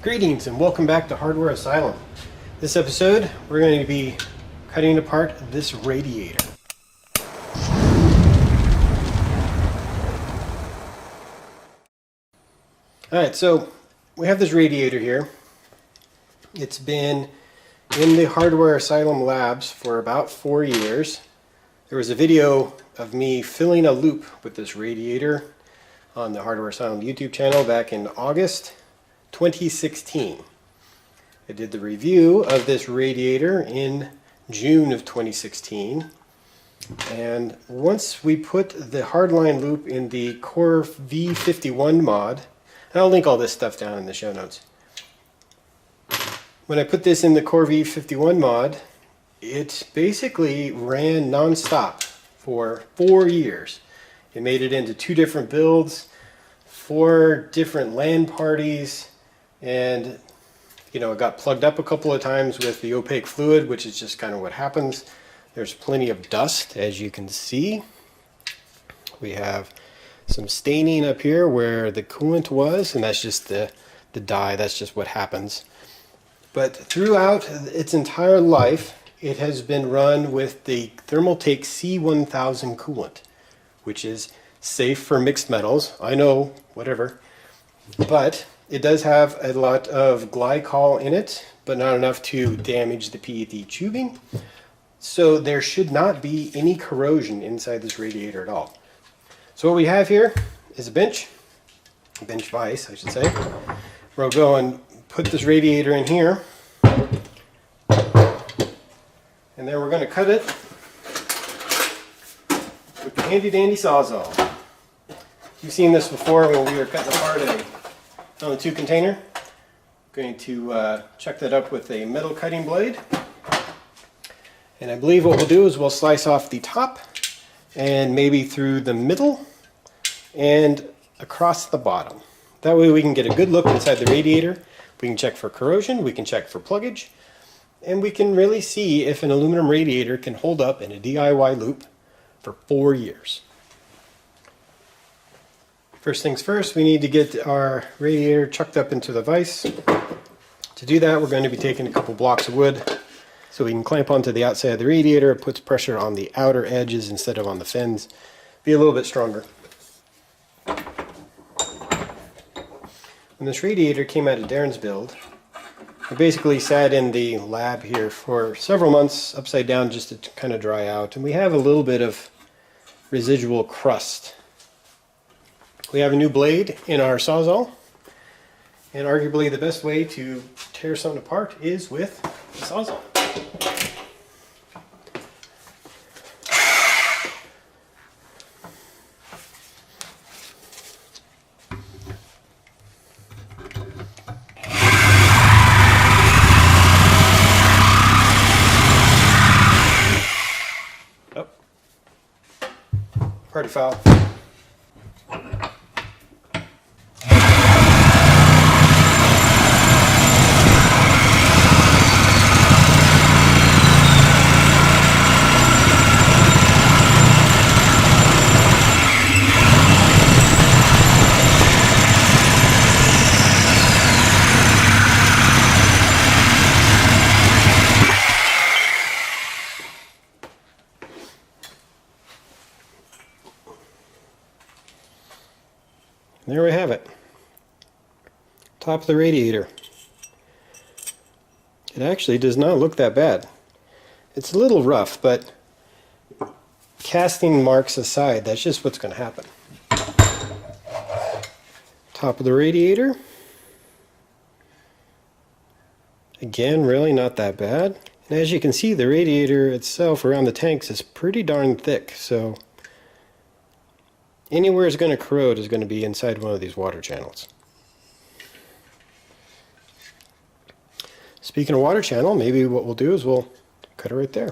Greetings and welcome back to Hardware Asylum. This episode, we're going to be cutting apart this radiator. Alright, so we have this radiator here. It's been in the Hardware Asylum labs for about 4 years. There was a video of me filling a loop with this radiator on the Hardware Asylum YouTube channel back in August 2016. I did the review of this radiator in June of 2016, and once we put the hardline loop in the Core V51 mod, and I'll link all this stuff down in the show notes. When I put this in the Core V51 mod, it basically ran non-stop for 4 years. It made it into 2 different builds, 4 different LAN parties, and it got plugged up a couple of times with the opaque fluid, which is just kind of what happens. There's plenty of dust, as you can see. We have some staining up here where the coolant was, and that's just the dye. That's just what happens. But throughout its entire life, it has been run with the Thermaltake C1000 coolant, which is safe for mixed metals. I know, whatever. But it does have a lot of glycol in it, but not enough to damage the PET tubing. So there should not be any corrosion inside this radiator at all. So what we have here is a bench vise, I should say. We'll go and put this radiator in here. And then we're going to cut it with the handy dandy Sawzall. You've seen this before when we were cutting apart on the 2 container. I'm going to chuck that up with a metal cutting blade. And I believe what we'll do is we'll slice off the top and maybe through the middle and across the bottom. That way we can get a good look inside the radiator. We can check for corrosion, we can check for pluggage, and we can really see if an aluminum radiator can hold up in a DIY loop for 4 years. First things first, we need to get our radiator chucked up into the vise. To do that, we're going to be taking a couple blocks of wood so we can clamp onto the outside of the radiator. It puts pressure on the outer edges instead of on the fins. Be a little bit stronger. When this radiator came out of Darren's build, it basically sat in the lab here for several months upside down just to kind of dry out, and we have a little bit of residual crust. We have a new blade in our Sawzall, and arguably the best way to tear something apart is with the Sawzall. Oh. Party foul. There we have it. Top of the radiator. It actually does not look that bad. It's a little rough, but casting marks aside, that's just what's going to happen. Top of the radiator. Again, really not that bad. And as you can see, the radiator itself around the tanks is pretty darn thick, so anywhere it's going to corrode is going to be inside one of these water channels. Speaking of water channel, maybe what we'll do is we'll cut it right there.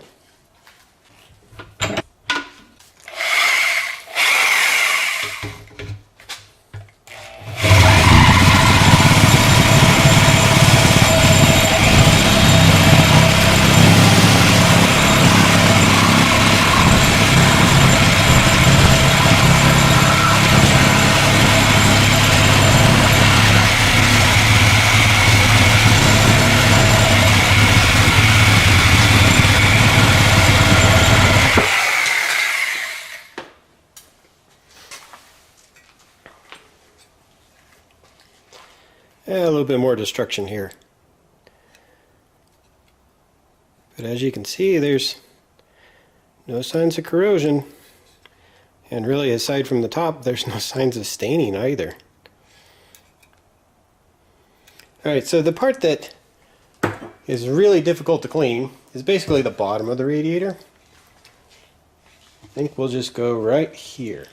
a little bit more destruction here. But as you can see, there's no signs of corrosion. And really, aside from the top, there's no signs of staining either. Alright, so the part that is really difficult to clean is basically the bottom of the radiator. I think we'll just go right here.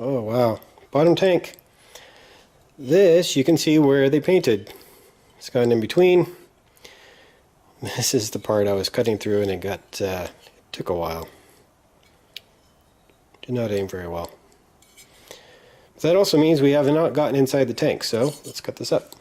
Oh wow, bottom tank. This, you can see where they painted. It's gone in between. This is the part I was cutting through and it took a while. Did not aim very well. But that also means we have not gotten inside the tank, so let's cut this up.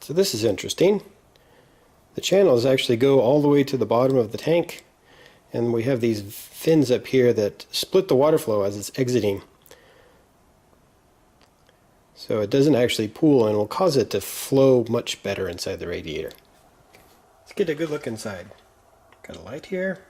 So this is interesting. The channels actually go all the way to the bottom of the tank, and we have these fins up here that split the water flow as it's exiting. So it doesn't actually pool and will cause it to flow much better inside the radiator. Let's get a good look inside. Got a light here.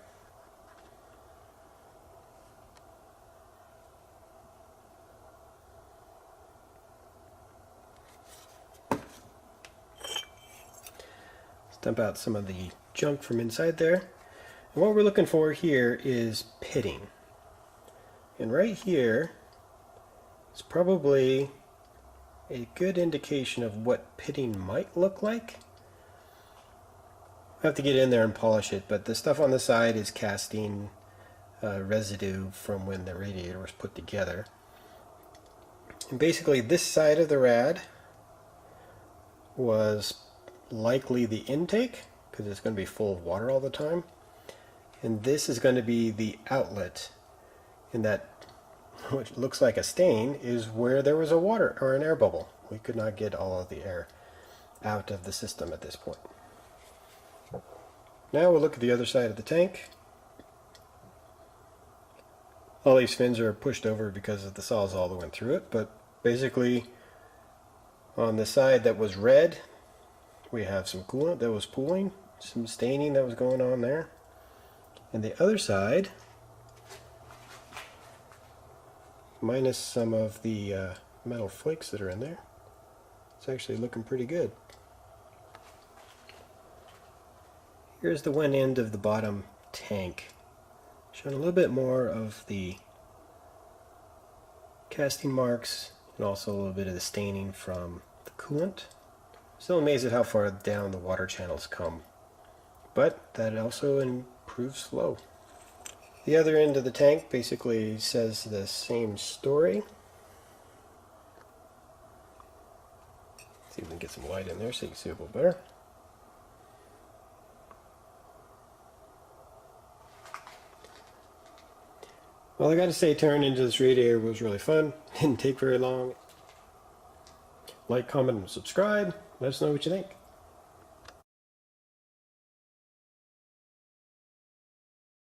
Dump out some of the junk from inside there. And what we're looking for here is pitting. And right here is probably a good indication of what pitting might look like. I have to get in there and polish it, but the stuff on the side is casting residue from when the radiator was put together. And basically this side of the rad was likely the intake, because it's going to be full of water all the time, and this is going to be the outlet, and that which looks like a stain is where there was a water or an air bubble. We could not get all of the air out of the system at this point. Now we'll look at the other side of the tank. All these fins are pushed over because of the Sawzall that went through it, but basically on the side that was red, we have some coolant that was pooling, some staining that was going on there. And the other side, minus some of the metal flakes that are in there, it's actually looking pretty good. Here's the one end of the bottom tank, showing a little bit more of the casting marks and also a little bit of the staining from the coolant. Still amazed at how far down the water channels come, but that also improves flow. The other end of the tank basically says the same story. See if we can get some light in there so you can see a little better. Well, I gotta say, tearing into this radiator was really fun. Didn't take very long. Like, comment, and subscribe. Let us know what you think.